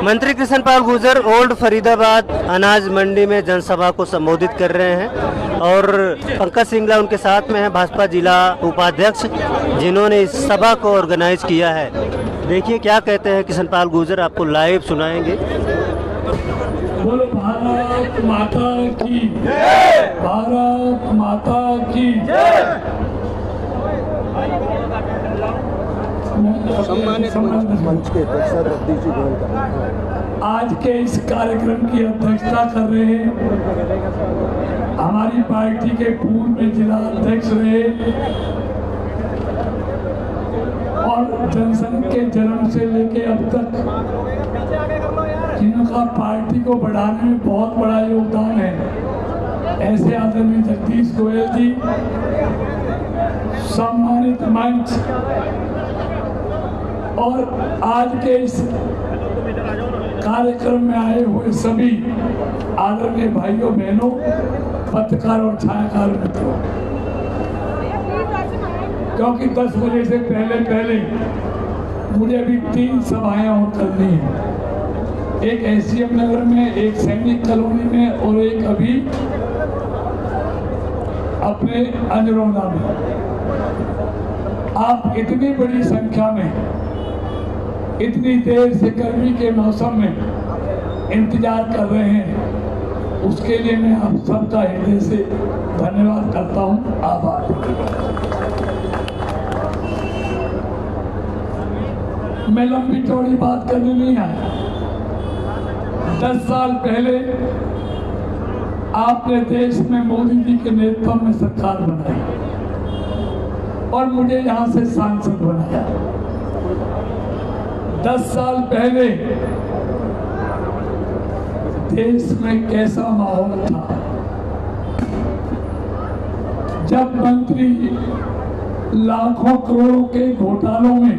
मंत्री कृष्ण पाल गुर्जर ओल्ड फरीदाबाद अनाज मंडी में जनसभा को संबोधित कर रहे हैं और पंकज सिंगला उनके साथ में है, भाजपा जिला उपाध्यक्ष, जिन्होंने इस सभा को ऑर्गेनाइज किया है। देखिए क्या कहते हैं कृष्ण पाल गुर्जर, आपको लाइव सुनाएंगे। बोलो भारत माता की जय, भारत माता की जय। सम्मानित मंच के अध्यक्ष जगदीश जी ग्रहण करें। आज के इस कार्यक्रम की अध्यक्षता कर रहे हैं हमारी पार्टी के पूर्व में जिला अध्यक्ष रहे और जनसंघ के जन्म से लेके अब तक जिनका पार्टी को बढ़ाने में बहुत बड़ा योगदान है, ऐसे आदरणीय जगदीश गोयल जी। सम्मानित मंच और आज के इस कार्यक्रम में आए हुए सभी आदरणीय भाइयों बहनों, पत्रकार और छायाकार मित्रों, क्योंकि 10 बजे से पहले मुझे अभी 3 सभाएं और करनी है। एक एसडीएम नगर में, एक सैनिक कॉलोनी में और एक अभी अपने अंजरोला में। आप इतनी बड़ी संख्या में इतनी देर से गर्मी के मौसम में इंतजार कर रहे हैं, उसके लिए मैं आप सबका हृदय से धन्यवाद करता हूं। आभार। मैं लंबी चौड़ी बात करने नहीं आया। 10 साल पहले आपने देश में मोदी जी के नेतृत्व में सरकार बनाई और मुझे यहां से सांसद बनाया। 10 साल पहले देश में कैसा माहौल था, जब मंत्री लाखों करोड़ों के घोटालों में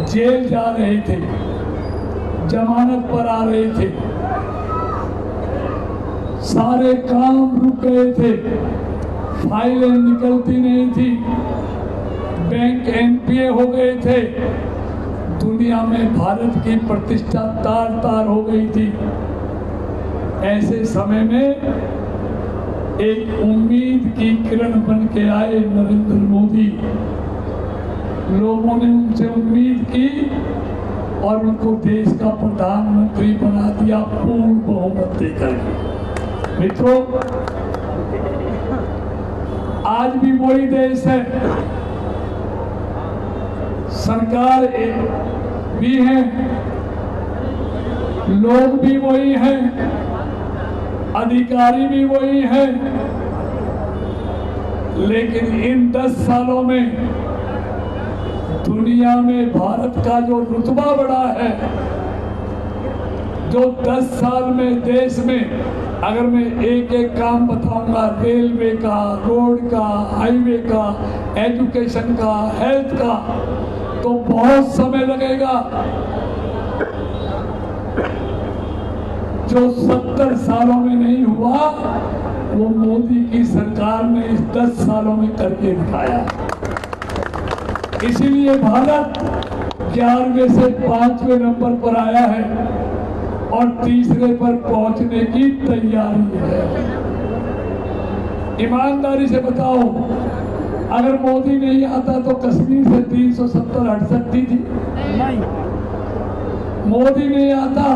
जेल जा रहे थे, जमानत पर आ रहे थे, सारे काम रुक गए थे, फाइलें निकलती नहीं थी, बैंक एनपीए हो गए थे, दुनिया में भारत की प्रतिष्ठा तार तार हो गई थी। ऐसे समय में एक उम्मीद की किरण बन के आए नरेंद्र मोदी। लोगों ने उनसे उम्मीद की और उनको देश का प्रधानमंत्री बना दिया पूर्ण बहुमत देकर। मित्रों, आज भी वही देश है, सरकार भी है, लोग भी वही हैं, अधिकारी भी वही हैं, लेकिन इन 10 सालों में दुनिया में भारत का जो रुतबा बढ़ा है, जो 10 साल में देश में, अगर मैं एक एक काम बताऊंगा, रेलवे का, रोड का, हाईवे का, एजुकेशन का, हेल्थ का, तो बहुत समय लगेगा। जो 70 सालों में नहीं हुआ, वो मोदी की सरकार ने इस 10 सालों में करके दिखाया। इसीलिए भारत 11वें से 5वें नंबर पर आया है और तीसरे पर पहुंचने की तैयारी है। ईमानदारी से बताओ, अगर मोदी नहीं आता तो कश्मीर से 370 हट सकती थी? नहीं। मोदी नहीं आता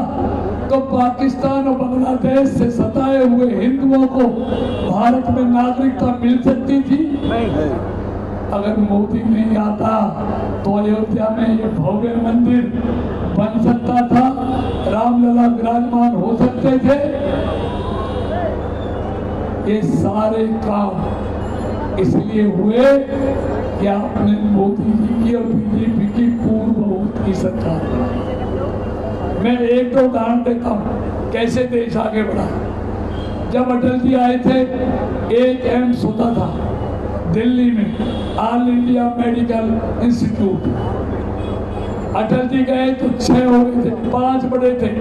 तो पाकिस्तान और बांग्लादेश से सताए हुए हिंदुओं को भारत में नागरिकता मिल सकती थी? नहीं। अगर मोदी नहीं आता तो अयोध्या में ये भव्य मंदिर बन सकता था, रामलला विराजमान हो सकते थे। ये सारे काम इसलिए हुए कि आपने मोदी जी की और बीजेपी की पूर्ण बहुमत की सरकार बनाई। मैं 1-2 उदाहरण देता हूँ कैसे देश आगे बढ़ा। जब अटल जी आए थे, एक एम्स होता था दिल्ली में, all India medical institute. Atal ji गए तो 6 हो गए थे, 5 बड़े थे,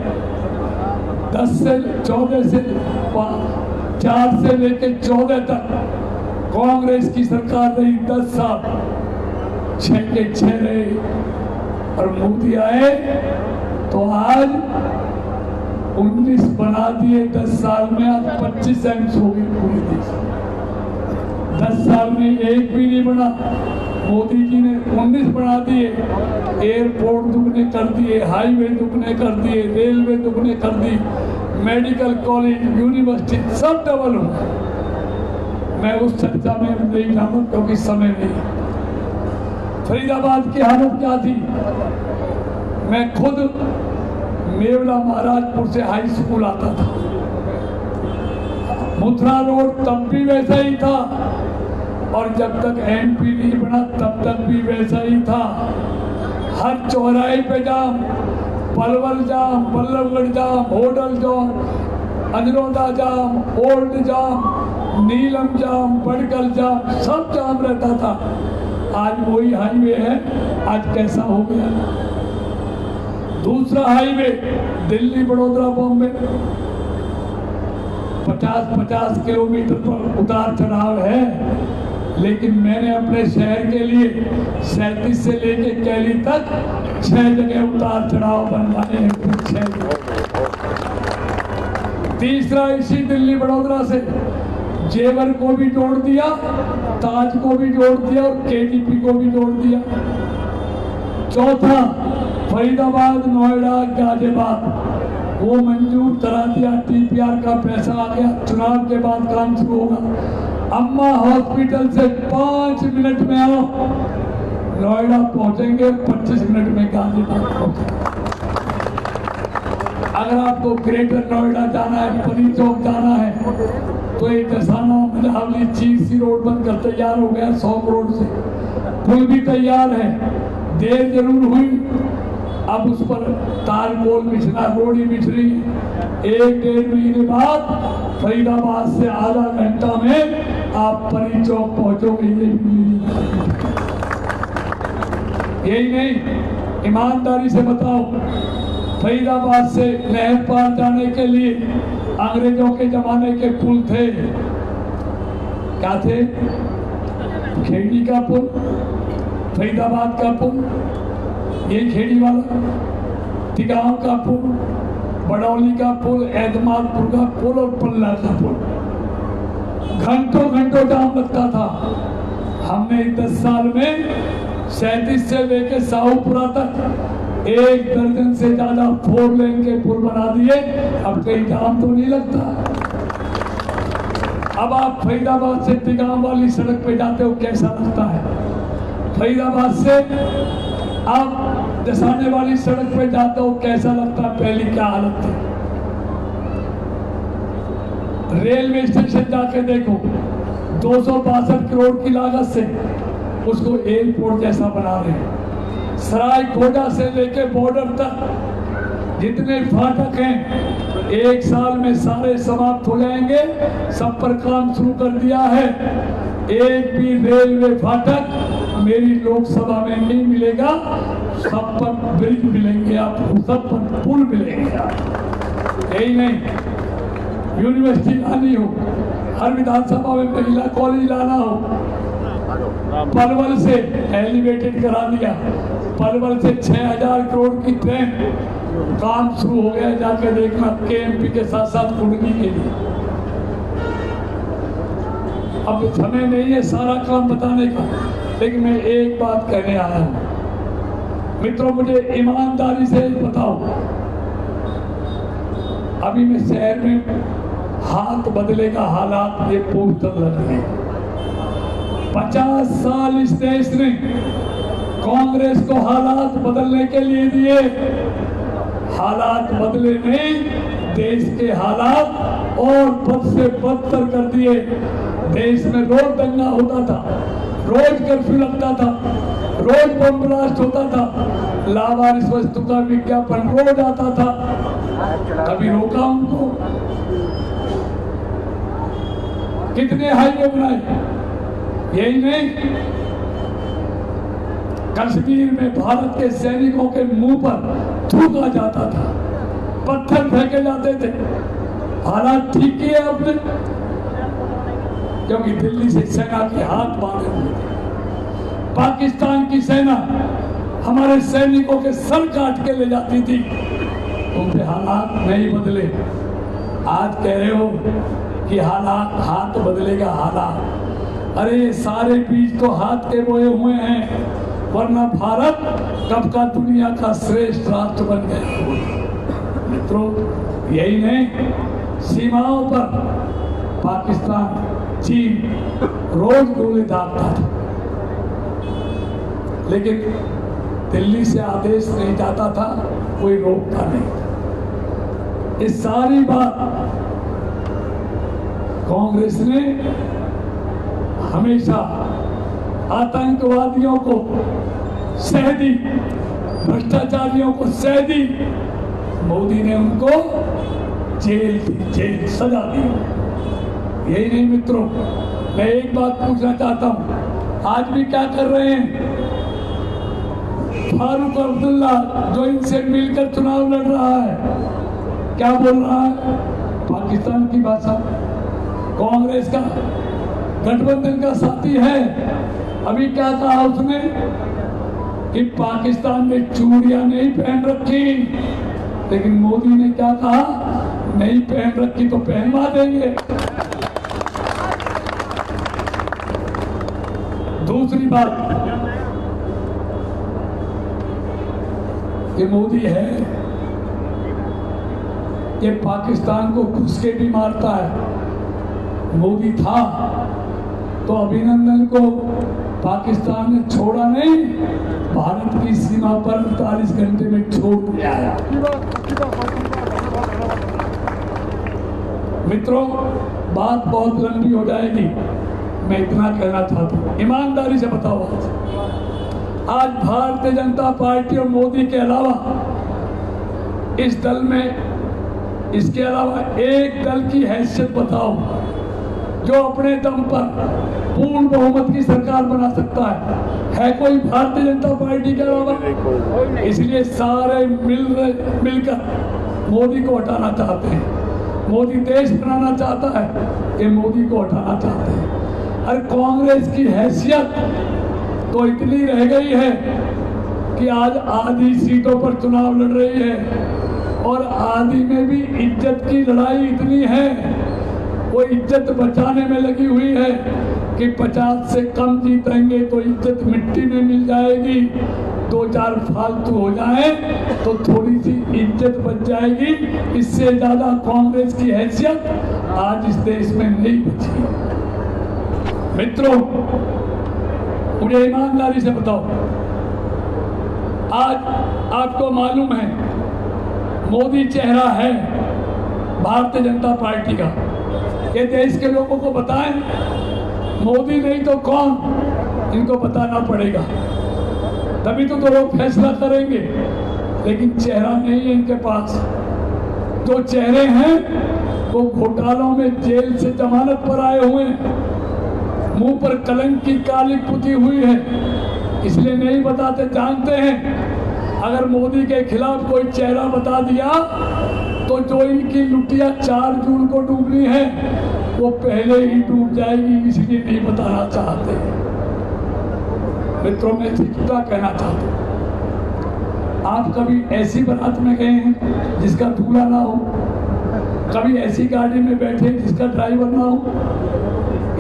10 से 14 से 4 से लेके 14 तक कांग्रेस की सरकार रही 10 साल, 6 के 6 रहे, और मोदी आए तो आज 19 बना दिए 10 साल में। आज 25 एम्स हो गई पूरे देश में। 10 साल में एक भी नहीं बना, मोदी जी ने 19 बना दिए। एयरपोर्ट दुगने कर दिए, हाईवे दुगने कर दिए, रेलवे दुगने कर दी, मेडिकल कॉलेज, यूनिवर्सिटी सब डबल हुआ। मैं उस चर्चा में नहीं जाऊंगा क्योंकि समय नहीं। फरीदाबाद की हालत क्या थी? मैं खुद मेवला महाराजपुर से हाई स्कूल आता था। मथुरा रोड तब भी वैसा ही था, और जब तक एमपी नहीं बना तब तक भी वैसा ही था। हर चौराहे पे जाम, पलवल जाम, बल्लभगढ़ जाम, होडल जाम, अजरौदा जाम, ओल्ड जाम, नीलम जाम, बड़गल जाम, सब जाम रहता था। आज वही हाईवे है, आज कैसा हो गया। दूसरा हाईवे दिल्ली बड़ौदा बॉम्बे 50-50 किलोमीटर पर उतार चढ़ाव है, लेकिन मैंने अपने शहर के लिए 37 से लेके कैली तक 6 जगह उतार चढ़ाव बनवाए हैं। 6 जगह। तीसरा इसी दिल्ली बड़ौदा से जेवर को भी जोड़ दिया, ताज को भी जोड़ दिया और केजीपी को भी जोड़ दिया। चौथा फरीदाबाद, नोएडा, गाजियाबाद वो मंजूर करा दिया, टीपीआर का पैसा आ गया, चुनाव के बाद काम शुरू होगा। अम्मा हॉस्पिटल से 5 मिनट में आओ, नोएडा पहुंचेंगे, 25 मिनट में गाजियाबाद पहुंचेंगे। अगर आपको ग्रेटर नोएडा जाना है, परी चौक जाना है, तो ये दसाना मजावली चीसी रोड बनकर तैयार हो गया 100 करोड़ से, पुल भी तैयार है। देर जरूर हुई, अब उस पर तारकोल बिछना, रोड ही बिछ रही है। 1-1.5 महीने बाद फरीदाबाद से आधा घंटा में आप परी चौक पहुंचोगे। यही नहीं, ईमानदारी से बताओ, फरीदाबाद से नहर पार जाने के लिए अंग्रेजों के जमाने के पुल थे, क्या थे? खेड़ी का पुल, फरीदाबाद का पुल, ये खेड़ी वाला, तिगांव का पुल, बड़ौली का पुल, एतमादपुर का पुल और पल्ला का पुल। घंटों घंटों जाम लगता था। हमने 10 साल में 37 से लेकर साहूपुरा तक 1 दर्जन से ज्यादा 4 लेन के पुल बना दिए। अब कहीं जाम तो नहीं लगता। अब आप फरीदाबाद से तिगांव वाली सड़क पे जाते हो, कैसा लगता है? फरीदाबाद से आप दसाने वाली सड़क पे जाते हो, कैसा लगता है? पहली क्या हालत थी? रेलवे स्टेशन जाके देखो, 262 करोड़ की लागत से उसको एयरपोर्ट जैसा बना रहे हैं। सरायखोजा से लेके बॉर्डर तक जितने फाटक हैं 1 साल में सारे समाप्त हो जाएंगे। सब पर काम शुरू कर दिया है। एक भी रेलवे फाटक मेरी लोकसभा में नहीं मिलेगा। सब पर ब्रिज मिलेंगे आपको, सब पर पुल मिलेंगे। यही नहीं, यूनिवर्सिटी लानी हो, हर विधानसभा में महिला कॉलेज लाना हो, पलवल से एलिवेटेड करा दिया। पलवल से 6000 करोड़ की ट्रेन, काम शुरू हो गया। जाके देखना केएमपी के साथ साथ कुंडली के लिए। अब समय नहीं है सारा काम बताने का, लेकिन मैं एक बात कहने आया हूं। मित्रों, मुझे ईमानदारी से बताओ, अभी मैं शहर में हाथ बदले का हालात ये पोस्टर लग रहे हैं। 50 साल इस देश ने कांग्रेस को हालात बदलने के लिए दिए। हालात बदले नहीं, देश के हालात और बद से बदतर कर दिए। देश में रोज दंगा होता था, रोज कर्फ्यू लगता था, रोज बम ब्लास्ट होता था, लावारिस वस्तु का विज्ञापन रोज आता था। कभी रोका उनको? कितने हाईवे बनाए? यही नहीं, कश्मीर में भारत के सैनिकों के मुंह पर थूका जाता था, पत्थर फेंके जाते थे। हालात ठीक किए आपने? क्योंकि दिल्ली से सेना के हाथ बांधे हुए थे। पाकिस्तान की सेना हमारे सैनिकों के सर काट के ले जाती थी, उनके हालात नहीं बदले। आज कह रहे हो कि हाथ बदलेगा हालात। अरे ये सारे बीज तो हाथ के बोए हुए हैं, वरना भारत कब का दुनिया का श्रेष्ठ राष्ट्र बन गया। मित्रों, यही नहीं, सीमाओं पर पाकिस्तान, चीन रोज गोली दागता था, लेकिन दिल्ली से आदेश नहीं जाता था, कोई रोकता नहीं। इस सारी बात कांग्रेस ने हमेशा आतंकवादियों को सह दी, भ्रष्टाचारियों को सह दी। मोदी ने उनको जेल सजा दी। यही नहीं मित्रों, मैं एक बात पूछना चाहता हूं, आज भी क्या कर रहे हैं? फारूक अब्दुल्ला जो इनसे मिलकर चुनाव लड़ रहा है, क्या बोल रहा है? पाकिस्तान की भाषा। कांग्रेस का गठबंधन का साथी है, अभी क्या कहा उसने कि पाकिस्तान में चूड़ियां नहीं पहन रखी, लेकिन मोदी ने क्या कहा? नहीं पहन रखी तो पहनवा देंगे। दूसरी बात, ये मोदी है, ये पाकिस्तान को घुस के भी मारता है। मोदी था तो अभिनंदन को पाकिस्तान ने छोड़ा नहीं, भारत की सीमा पर 48 घंटे में छोड़ दिया। मित्रों, बात बहुत लंबी हो जाएगी, मैं इतना कहना चाहता हूं, ईमानदारी से बताओ, आज भारतीय जनता पार्टी और मोदी के अलावा इस दल में, इसके अलावा एक दल की हैसियत बताओ जो अपने दम पर पूर्ण बहुमत की सरकार बना सकता है कोई भारतीय जनता पार्टी के अलावा? इसलिए सारे मिलकर मोदी को हटाना चाहते हैं। मोदी देश बनाना चाहता है, ये मोदी को हटाना चाहते हैं। अरे कांग्रेस की हैसियत तो इतनी रह गई है कि आज आधी सीटों पर चुनाव लड़ रही है, और आधी में भी इज्जत की लड़ाई इतनी है, वो इज्जत बचाने में लगी हुई है कि 50 से कम जीतेंगे तो इज्जत मिट्टी में मिल जाएगी, 2-4 फालतू हो जाए तो थोड़ी सी इज्जत बच जाएगी। इससे ज्यादा कांग्रेस की हैसियत आज इस देश में नहीं बची। मित्रों, मुझे ईमानदारी से बताओ, आज आपको मालूम है मोदी चेहरा है भारतीय जनता पार्टी का, ये देश के लोगों को बताएं, मोदी नहीं तो कौन, इनको बताना पड़ेगा, तभी तो लोग फैसला करेंगे। लेकिन चेहरा नहीं है इनके पास। जो चेहरे हैं वो घोटालों में जेल से जमानत पर आए हुए हैं, मुंह पर कलंक की काली पुती हुई है, इसलिए नहीं बताते। जानते हैं अगर मोदी के खिलाफ कोई चेहरा बता दिया तो जो इनकी लुटिया 4 जून को डूबनी है वो पहले ही डूब जाएगी, इसलिए नहीं बताना चाहते। मित्रों, मैं सीधा कहना चाहता हूँ, आप कभी ऐसी बारात में गए हैं जिसका दूल्हा ना हो? कभी ऐसी गाड़ी में बैठे जिसका ड्राइवर ना हो?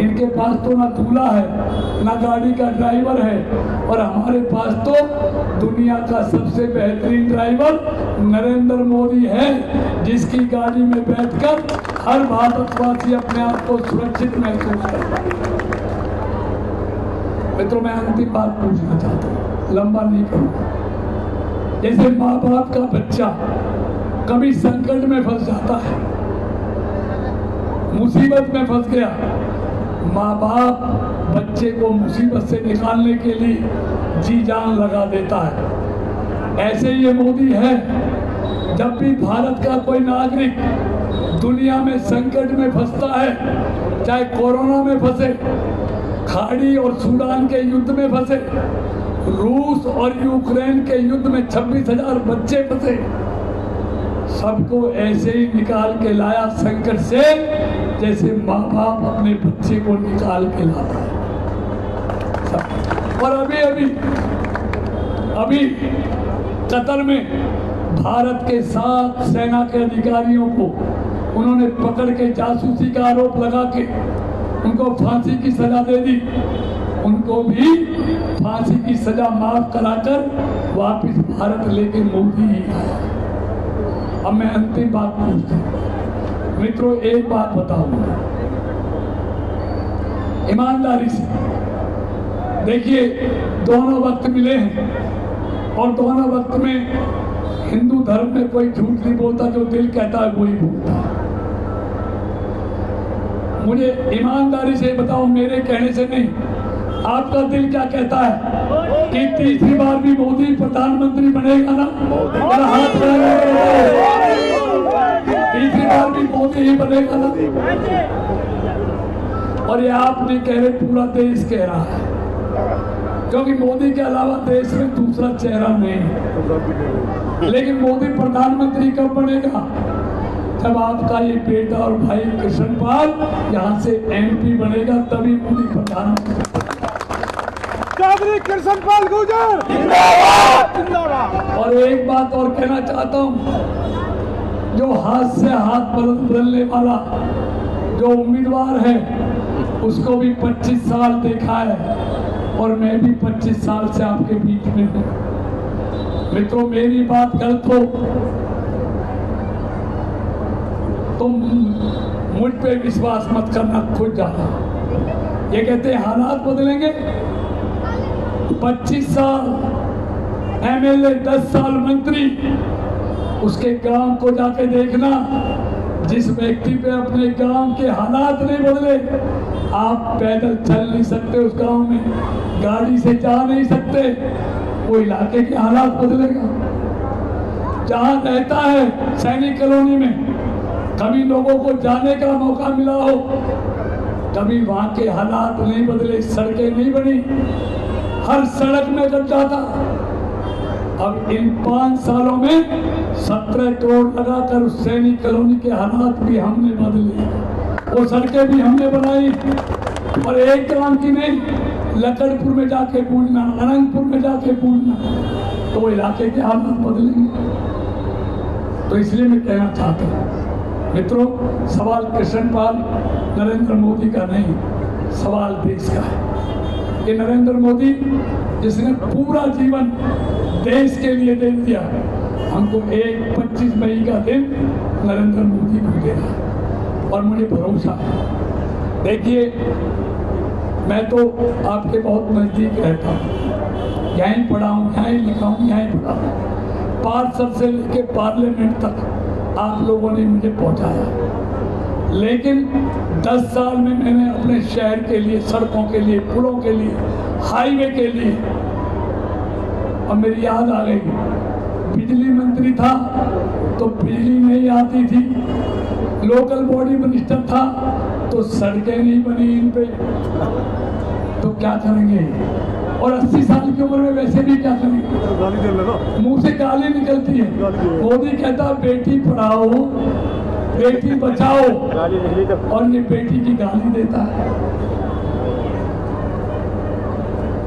इनके पास तो ना दूल्हा है ना गाड़ी का ड्राइवर है, और हमारे पास तो दुनिया का सबसे बेहतरीन ड्राइवर नरेंद्र मोदी है, जिसकी गाड़ी में बैठकर हर भारतवासी अपने आप को सुरक्षित महसूस करता है। मित्रों, मैं अंतिम बात पूछना चाहता हूँ, लंबा नहीं करूँगा। जैसे माँ बाप का बच्चा कभी संकट में फंस जाता है, मुसीबत में फंस गया, माँ बाप बच्चे को मुसीबत से निकालने के लिए जी जान लगा देता है। ऐसे ये मोदी है, जब भी भारत का कोई नागरिक दुनिया में संकट में फंसता है, चाहे कोरोना में फंसे, खाड़ी और सूडान के युद्ध में फंसे, रूस और यूक्रेन के युद्ध में 26,000 बच्चे फंसे, सबको ऐसे ही निकाल के लाया संकट से जैसे माँ बाप अपने बच्चे को निकाल के लाता है। और अभी कतर में भारत के 7 सेना के अधिकारियों को उन्होंने पकड़ के जासूसी का आरोप लगा के उनको फांसी की सजा दे दी। उनको भी फांसी की सजा माफ कराकर वापस भारत लेके मोदी ही आया। अब मैं अंतिम बात पूछता हूं मित्रों, एक बात बताऊंगा ईमानदारी से। देखिए, दोनों वक्त मिले हैं और दोनों वक्त में हिंदू धर्म में कोई झूठ नहीं बोलता, जो दिल कहता है वही बोलता है। मुझे ईमानदारी से बताओ, मेरे कहने से नहीं, आपका दिल क्या कहता है कि तीसरी बार भी मोदी प्रधानमंत्री बनेगा ना? मेरा हाथ तीसरी बार भी मोदी ही बनेगा ना? और ये आप नहीं कह रहे, पूरा देश कह रहा है, क्योंकि मोदी के अलावा देश में दूसरा चेहरा नहीं है। लेकिन मोदी प्रधानमंत्री कब बनेगा? जब आपका ये बेटा और भाई कृष्णपाल यहाँ से MP बनेगा, तभी मोदी प्रधानमंत्री। कृष्णपाल गुर्जर जिंदाबाद। और एक बात और कहना चाहता हूँ, जो हाथ से हाथ बदलने वाला जो उम्मीदवार है उसको भी 25 साल देखा है और मैं भी 25 साल से आपके बीच में हूँ। मित्रों, मेरी बात गलत हो तुम मुझ पे विश्वास मत करना, खुद जाना। ये कहते हैं हालात बदलेंगे, 25 साल MLA, 10 साल मंत्री, उसके गांव को जाके देखना। जिस व्यक्ति पे अपने गांव के हालात नहीं बदले, आप पैदल चल नहीं सकते, उस गांव में गाड़ी से जा नहीं सकते, वो इलाके के हालात बदलेगा। जहां रहता है सैनिक कॉलोनी में, कभी लोगों को जाने का मौका मिला हो, कभी वहां के हालात नहीं बदले, सड़कें नहीं बनी, हर सड़क में गड्ढा जाता। अब इन 5 सालों में 17 करोड़ लगाकर उस सैनिक कॉलोनी के हालात भी हमने बदले, वो सड़कें भी हमने बनाई। और एक काम की नहीं, लकड़पुर में जाके पूछना, अनंतपुर में जाके पूछना, तो वो इलाके के हालात बदलेंगे। तो इसलिए मैं कहना चाहता हूँ मित्रों, सवाल कृष्णपाल नरेंद्र मोदी का नहीं, सवाल देश का है। ये नरेंद्र मोदी जिसने पूरा जीवन देश के लिए दे दिया, हमको 25 मई का दिन नरेंद्र मोदी को देना, और मुझे भरोसा है। देखिए, मैं तो आपके बहुत नजदीक रहता हूँ, यहीं पढ़ा हूँ, यहीं लिखा हूँ, यहीं पढ़ा हूँ। पार्षद से लेके पार्लियामेंट तक आप लोगों ने मुझे पहुँचाया। लेकिन 10 साल में मैंने अपने शहर के लिए, सड़कों के लिए, पुलों के लिए, हाईवे के लिए, और मेरी याद आ गई, बिजली मंत्री था तो बिजली नहीं आती थी, लोकल बॉडी मिनिस्टर था तो सड़कें नहीं बनी इन पे, तो क्या करेंगे? और 80 साल की उम्र में वैसे भी क्या करेंगे? मुंह से गाली निकलती है। मोदी कहता बेटी पढ़ाओ, बेटी बचाओ, और ये बेटी की गाली देता है।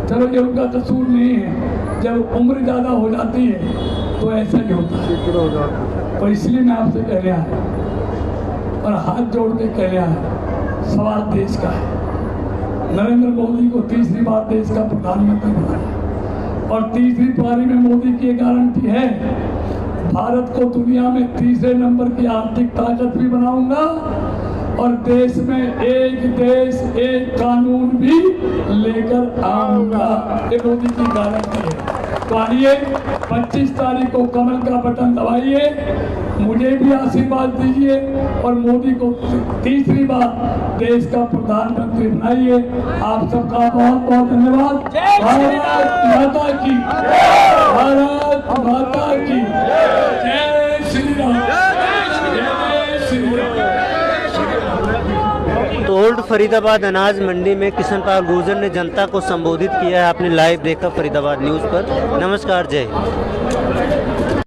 चलो, ये उनका कसूर नहीं है, जब उम्र ज्यादा हो जाती है तो ऐसा ही होता है। तो इसलिए मैं आपसे कह रहा है और हाथ जोड़ के कह रहा है, सवाल देश का है। नरेंद्र मोदी को तीसरी बार देश का प्रधानमंत्री बनाया, और तीसरी पारी में मोदी की गारंटी है, भारत को दुनिया में तीसरे नंबर की आर्थिक ताकत भी बनाऊंगा, और देश में एक देश एक कानून भी लेकर आऊंगा। ये मोदी की गारंटी है। तो आइए 25 तारीख को कमल का बटन दबाइए, मुझे भी आशीर्वाद दीजिए और मोदी को तीसरी बार देश का प्रधानमंत्री बनाइए। आप सबका बहुत बहुत धन्यवाद। भारत माता की, भारत माता की जय श्री राम, जय श्री राम। तो ओल्ड फरीदाबाद अनाज मंडी में कृष्णपाल गुर्जर ने जनता को संबोधित किया है। आपने लाइव देखा फरीदाबाद न्यूज़ पर। नमस्कार, जय हिंद।